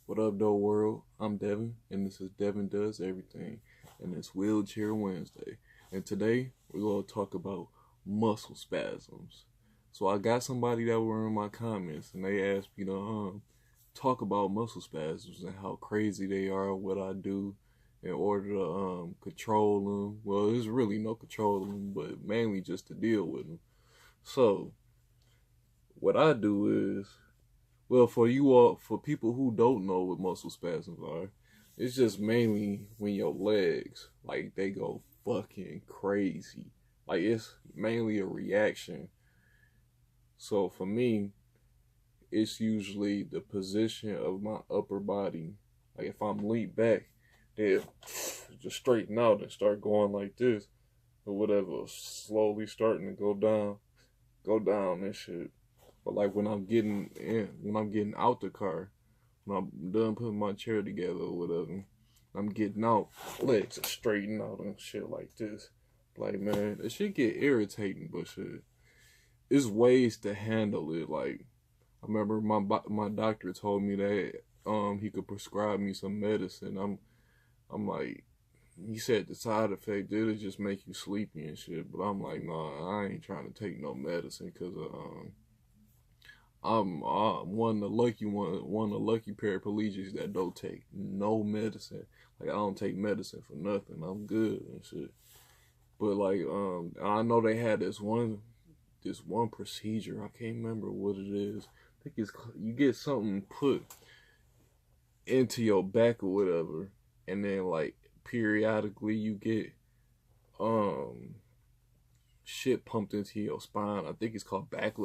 What up, though, world? I'm Devin, and this is Devin Does Everything, and it's Wheelchair Wednesday. And today, we're going to talk about muscle spasms. So I got somebody that were in my comments, and they asked me to talk about muscle spasms and how crazy they are, what I do in order to control them. Well, there's really no control them, but mainly just to deal with them. So, what I do is well, for you all, for people who don't know what muscle spasms are, it's just mainly when your legs, like, they go fucking crazy. Like, it's mainly a reaction. So for me, it's usually the position of my upper body. Like, if I'm leaned back, then just straighten out and start going like this, or whatever, slowly starting to go down and shit. But like when I'm getting out the car, when I'm done putting my chair together or whatever, I'm getting out, legs are straighten out and shit like this. Like, man, it should get irritating, but shit, it's ways to handle it. Like, I remember my doctor told me that he could prescribe me some medicine. I'm like, he said the side effect it'll just make you sleepy and shit. But I'm like, nah, I ain't trying to take no medicine because I'm one of the one of the lucky paraplegics that don't take no medicine. Like, I don't take medicine for nothing. I'm good and shit. But like, I know they had this one procedure. I can't remember what it is. I think it's you get something put into your back or whatever, and then like periodically you get um shit pumped into your spine. I think it's called back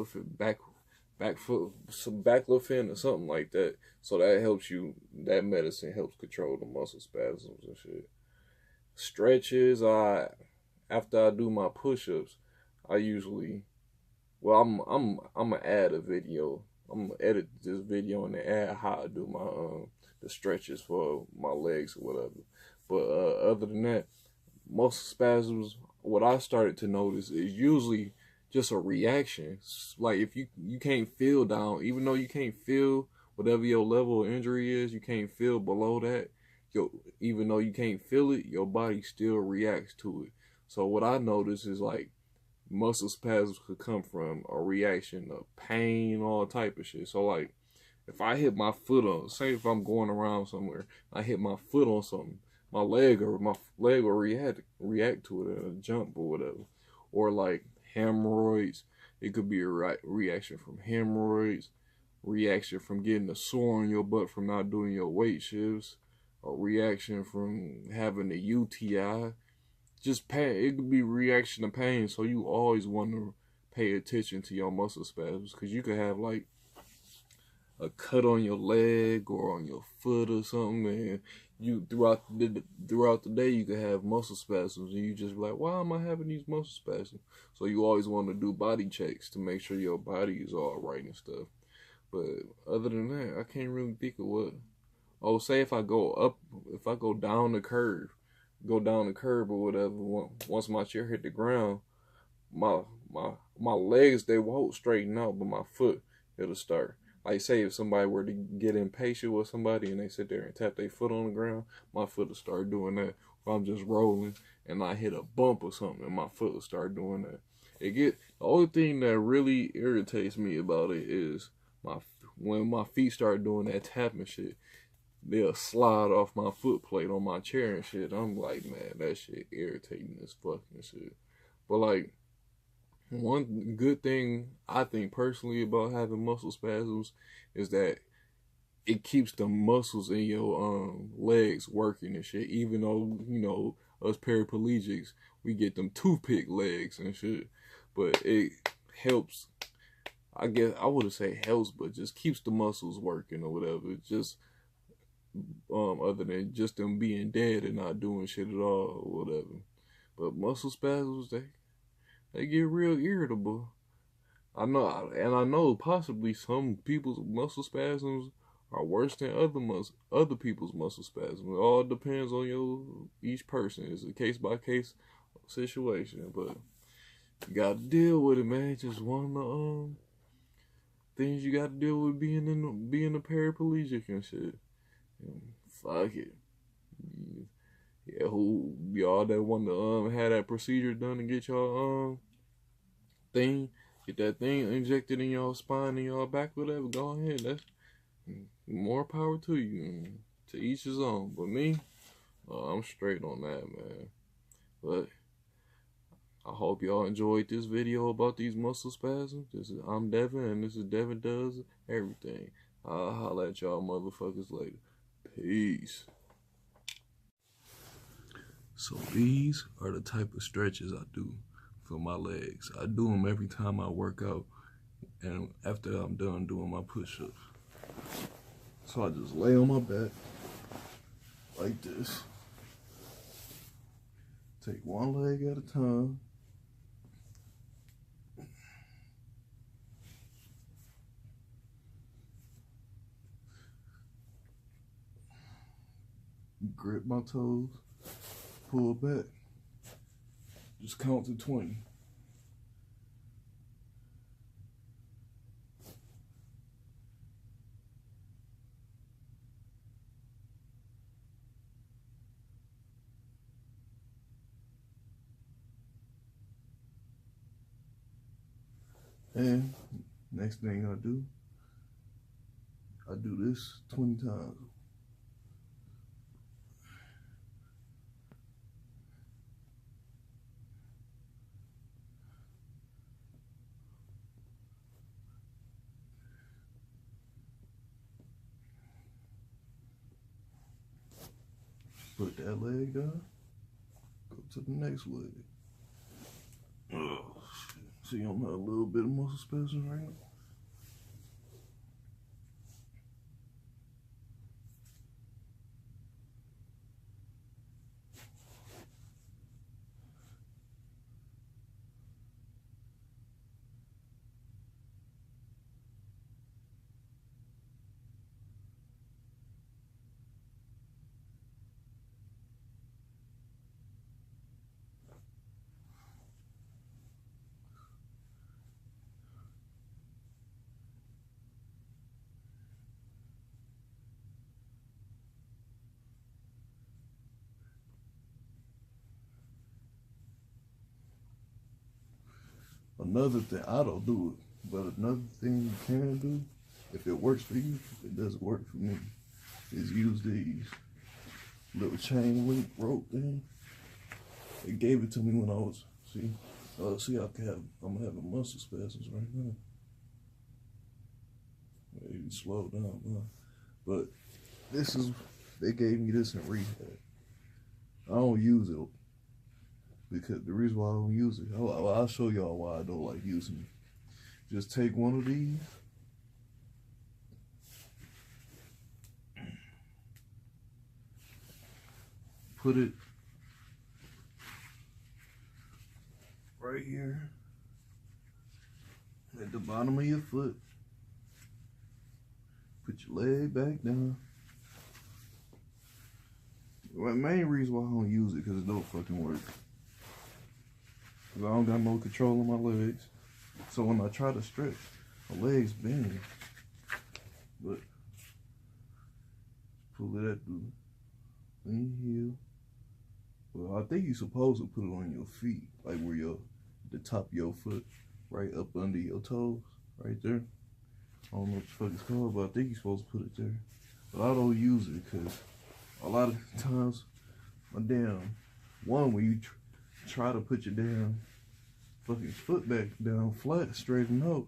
foot, some baclofen or something like that. So that helps you. That medicine helps control the muscle spasms and shit. Stretches. After I do my push-ups, I usually I'm gonna add a video. I'm gonna edit this video and add how I do my the stretches for my legs or whatever. But other than that, muscle spasms. What I started to notice is usually just a reaction. Like, if you can't feel down, even though you can't feel whatever your level of injury is, you can't feel below that. Even though you can't feel it, your body still reacts to it. So what I notice is, like, muscle spasms could come from a reaction of pain, all type of shit. So like, if I hit my foot on, say if I'm going around somewhere, I hit my foot on something, my leg will react to it in a jump or whatever. Or like hemorrhoids, it could be a reaction from hemorrhoids, reaction from getting a sore on your butt from not doing your weight shifts, a reaction from having a UTI, just pain. It could be reaction to pain. So you always want to pay attention to your muscle spasms, because you could have like a cut on your leg or on your foot or something, and you throughout the day you could have muscle spasms, and you just be like, why am I having these muscle spasms? So you always want to do body checks to make sure your body is all right and stuff. But other than that, I can't really think of what. Oh, say if I go down the curve, or whatever. Once my chair hit the ground, my my legs, they won't straighten out, but my foot, it'll start. Like, say if somebody were to get impatient with somebody and they sit there and tap their foot on the ground, my foot will start doing that. If I'm just rolling and I hit a bump or something, and my foot will start doing that. The only thing that really irritates me about it is when my feet start doing that tapping shit. They'll slide off my foot plate on my chair and shit. I'm like, man, that shit irritating as fucking shit. But like, one good thing I think personally about having muscle spasms is that it keeps the muscles in your legs working and shit. Even though, us paraplegics, we get them toothpick legs and shit. But it helps. I guess I wouldn't say helps, but just keeps the muscles working or whatever. Just other than just them being dead and not doing shit at all or whatever. But muscle spasms, they get real irritable. I know possibly some people's muscle spasms are worse than other people's muscle spasms. It all depends on each person. It's a case by case situation, but you gotta deal with it, man. Just one of the things you gotta deal with being a paraplegic and shit. Fuck it. Yeah, who y'all that want to have that procedure done to get your thing, get that thing injected in your spine and your back, whatever, go ahead. That's more power to you. To each his own. But me, I'm straight on that, man. But I hope y'all enjoyed this video about these muscle spasms. I'm Devin, and this is Devin Does Everything. I'll holla at y'all motherfuckers later. Peace. So these are the type of stretches I do for my legs. I do them every time I work out and after I'm done doing my push-ups. So I just lay on my back like this. Take one leg at a time. Grip my toes. Pull back. Just count to 20. And next thing I do this 20 times. Put that leg down, go to the next leg. Oh, shit. See, I'm at a little bit of muscle spasm right now. Another thing, I don't do it, but another thing you can do, if it works for you, it doesn't work for me, is use these little chain link rope thing. They gave it to me when I was, see I'm having muscle spasms right now. Maybe slow down, but they gave me this in rehab. I don't use it because the reason why I don't use it, I'll show y'all why I don't like using it. Just take one of these, put it right here at the bottom of your foot. Put your leg back down. The main reason why I don't use it because it don't fucking work. Cause I don't got no control on my legs. So when I try to stretch, my legs bend. But pull it at the heel. Well, I think you're supposed to put it on your feet, like where the top of your foot, right up under your toes, right there. I don't know what the fuck it's called, but I think you're supposed to put it there. But I don't use it because a lot of times, when you try to put your damn fucking foot back down flat, straighten out,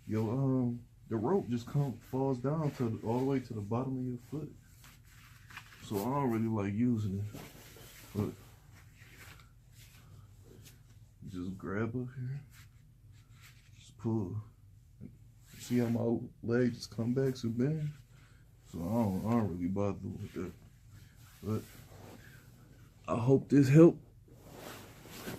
the rope just falls down all the way to the bottom of your foot. So I don't really like using it. But just grab up here, just pull. See how my leg just come back so bend? So I don't really bother with that. But I hope this helped.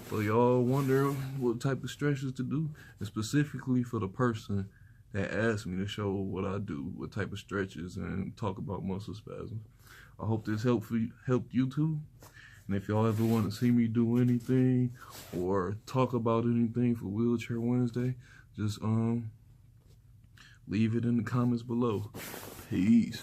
For y'all wonder what type of stretches to do, and specifically for the person that asked me to show what I do, what type of stretches, and talk about muscle spasms. I hope this helped you too. And if y'all ever want to see me do anything or talk about anything for Wheelchair Wednesday, just leave it in the comments below. Peace.